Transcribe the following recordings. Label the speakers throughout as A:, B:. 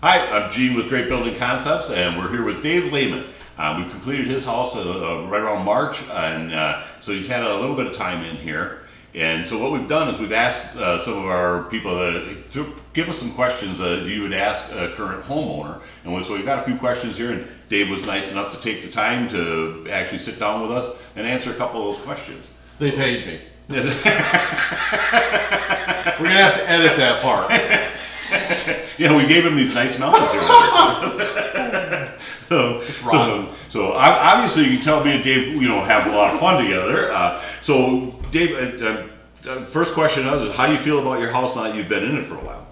A: Hi, I'm Gene with Great Building Concepts, and we're here with Dave Lehman. We completed his house right around March, and so he's had a little bit of time in here. And so what we've done is we've asked some of our people to give us some questions that you would ask a current homeowner. And so we've got a few questions here, and Dave was nice enough to take the time to actually sit down with us and answer a couple of those questions.
B: They paid me. We're going to have to edit that part.
A: Yeah, we gave him these nice mountains here. So obviously you can tell me and Dave, have a lot of fun together. So Dave, first question is, how do you feel about your house now that you've been in it for a while?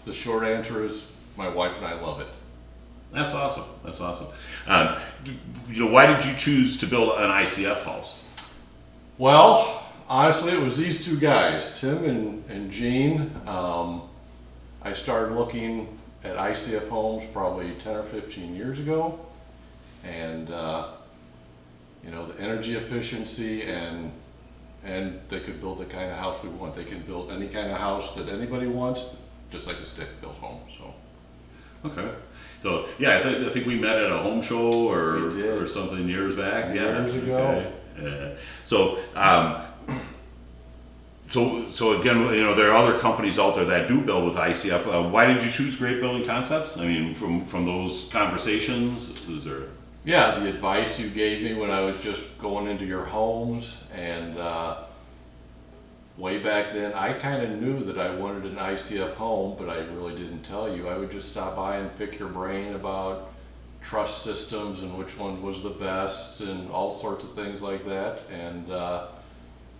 B: The short answer is my wife and I love it.
A: That's awesome. That's awesome. Why did you choose to build an ICF house?
B: Well, honestly, it was these two guys, Tim and Gene. I started looking at ICF homes probably 10 or 15 years ago, and the energy efficiency and they could build the kind of house we want. They can build any kind of house that anybody wants, just like a stick-built home. So,
A: okay. So yeah, I think we met at a home show or something years back.
B: Years ago.
A: Okay. Yeah. So again, there are other companies out there that do build with ICF. Why did you choose Great Building Concepts? I mean, from those conversations, is there?
B: Yeah, the advice you gave me when I was just going into your homes, and way back then, I kind of knew that I wanted an ICF home, but I really didn't tell you. I would just stop by and pick your brain about truss systems and which one was the best and all sorts of things like that. And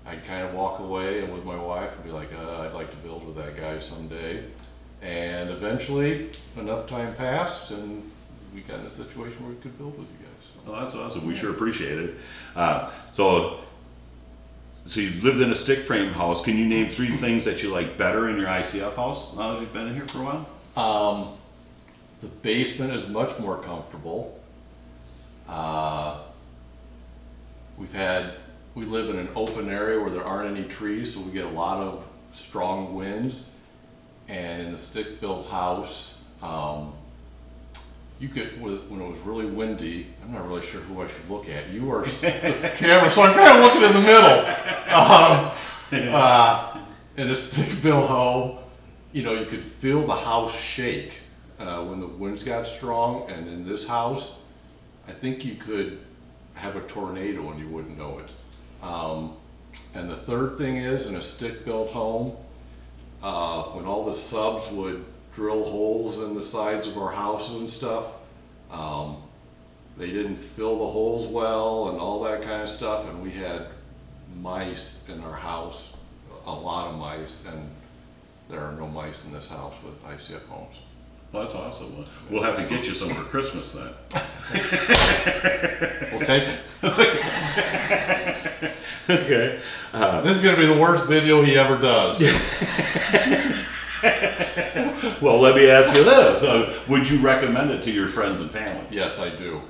B: I'd kind of walk away and with my wife and be like, I'd like to build with that guy someday. And eventually, enough time passed, and we got in a situation where we could build with you guys. So.
A: Well, that's awesome. We sure appreciate it. So you've lived in a stick frame house. Can you name 3 things that you like better in your ICF house now that you've been in here for a while?
B: The basement is much more comfortable. We live in an open area where there aren't any trees, so we get a lot of strong winds. And in the stick-built house, you could, when it was really windy, I'm not really sure who I should look at. You are the camera, so I'm kind of looking in the middle. In a stick-built home, you could feel the house shake when the winds got strong. And in this house, I think you could have a tornado and you wouldn't know it. And the third thing is, in a stick-built home, when all the subs would drill holes in the sides of our houses and stuff, they didn't fill the holes well and all that kind of stuff, and we had mice in our house, a lot of mice, and there are no mice in this house with ICF homes.
A: Well, that's awesome. We'll have to get you some for Christmas then.
B: We'll take it.
A: Okay.
B: This is going to be the worst video he ever does.
A: Well, let me ask you this. Would you recommend it to your friends and family?
B: Yes, I do.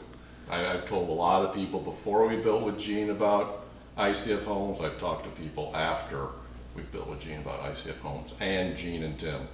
B: I've told a lot of people before we built with Gene about ICF homes. I've talked to people after we've built with Gene about ICF homes, and Gene and Tim.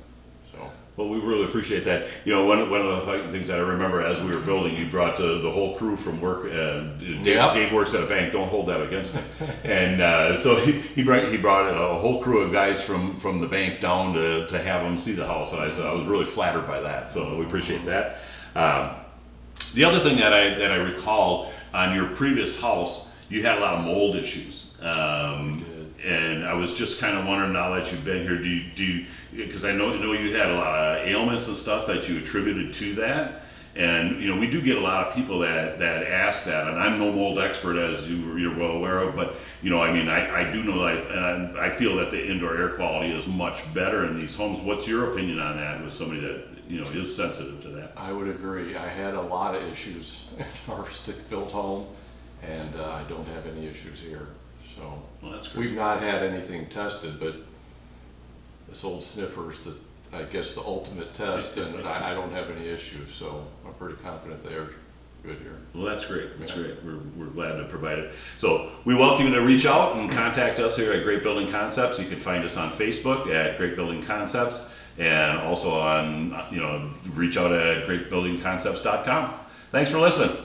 B: So.
A: Well, we really appreciate that. One of the things that I remember as we were building, you brought the whole crew from work. Dave works at a bank. Don't hold that against him. And so he brought a whole crew of guys from the bank down to have them see the house. And I was really flattered by that. So we appreciate that. The other thing that I recall on your previous house, you had a lot of mold issues. And I was just kind of wondering, now that you've been here, do you because I know you had a lot of ailments and stuff that you attributed to that, and we do get a lot of people that ask that, and I'm no mold expert, as you're well aware of, but I do know that, and I feel that the indoor air quality is much better in these homes. What's your opinion on that, with somebody that is sensitive to that?
B: I would agree. I had a lot of issues in our stick-built home, and I don't have any issues here. So
A: well, that's great.
B: We've not had anything tested, but this old sniffer's I guess the ultimate test, and I don't have any issues, so I'm pretty confident they're good here.
A: Well, that's great. That's great. We're glad to provide it. So we welcome you to reach out and contact us here at Great Building Concepts. You can find us on Facebook at Great Building Concepts. and also on, reach out at greatbuildingconcepts.com. Thanks for listening.